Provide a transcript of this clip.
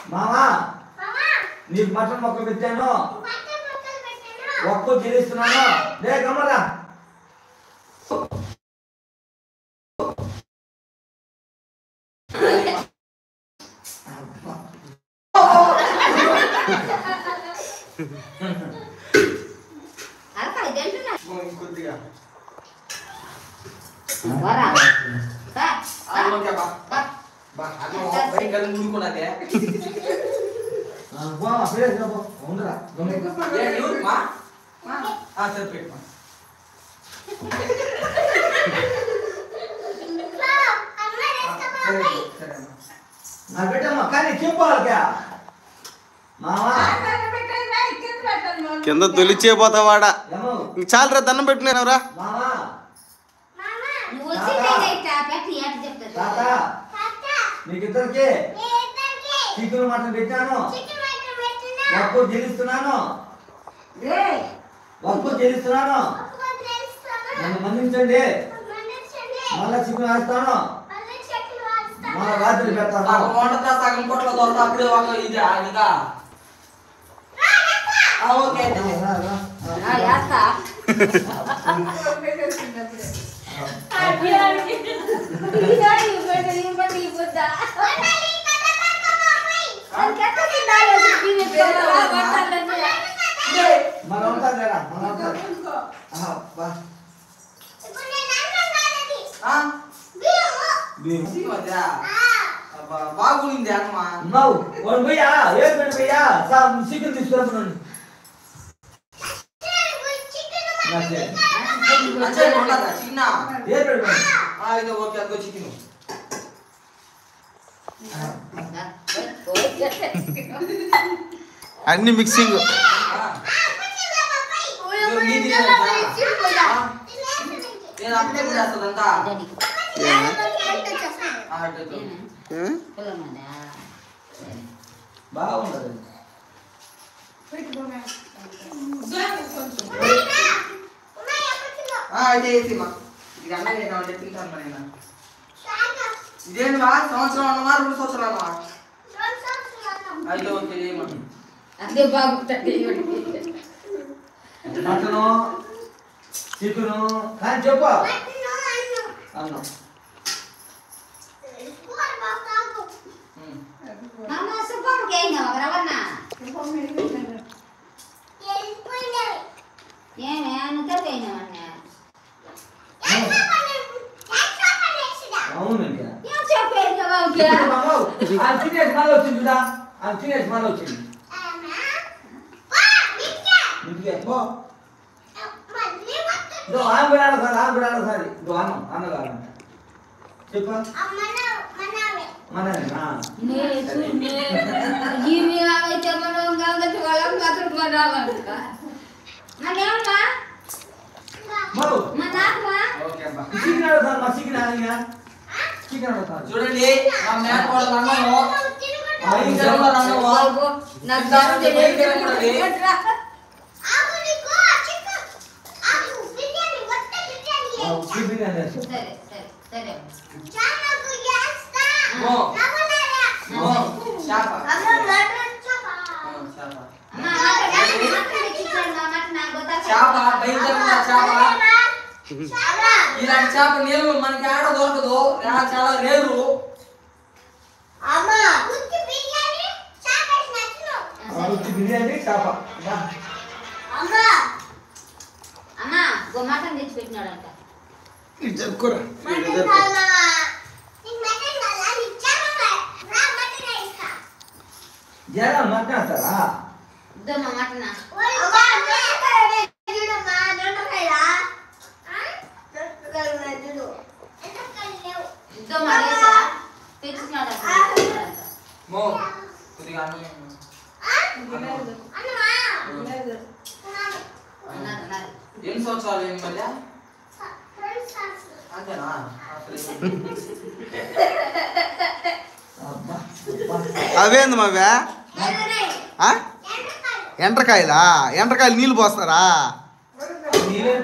మామా నీకు మటన్ మొక్కలు పెట్టాను ఒక్కో చెల్లిస్తున్నాను లే గమ్మరా కొద్దిగా కానీ చెప్పాలి కింద తొలిచేపోతావాడా చాలరా దండం పెట్టినారా మీకిద్దరికి చికెన్ మటన్ పెట్టాను ఒక్కో చెల్లిస్తున్నాను నన్ను మన్నించండి మళ్ళా చికెన్ వేస్తాను మళ్ళా రాత్రి పెడతాను సగం కొట్ల దొరత అప్పుడే ఇది ఇంకా ఓకే బాగుంది అమ్మా భయ్యా ఏ భయ్యా చికెన్ తీసుకురా చిన్న ఓకే అదిగో చికెన్ అన్ని మిక్సింగ్ నేను అప్పుడే చేస్తుందంతా బాగుండదు అయితే వేసిమా ఇది అన్న అంటే తింటాను మరి ఇదేంటి బా సంవత్సరం అన్నమా 2 సంవత్సరాలు అయితే ఓకే ఏమన్నా అదే బాగుంటుంది మటను చికెను కానీ చెప్పు అన్నం అవునండి తినేసి మళ్ళీ వచ్చింది చూడా తినేసి మళ్ళీ వచ్చింది ఆమె సారి అన్న కావాలంట చెప్పు చూడండి మా మేనకోడలు అన్నము ఇలాంటి చేప నీళ్ళు మనకి ఆడ దొరకదు చాలా రేరు మటన్ తెచ్చి పెట్టినాడంట మాట్లాడతారా మటన్ ఎన్ని సంవత్సరాలు ఏంటి మళ్ళీ అంతేనా అవేంది మావే ఎండ్రకాయలా ఎండ్రకాయలు నీళ్ళు పోస్తారా నీళ్ళు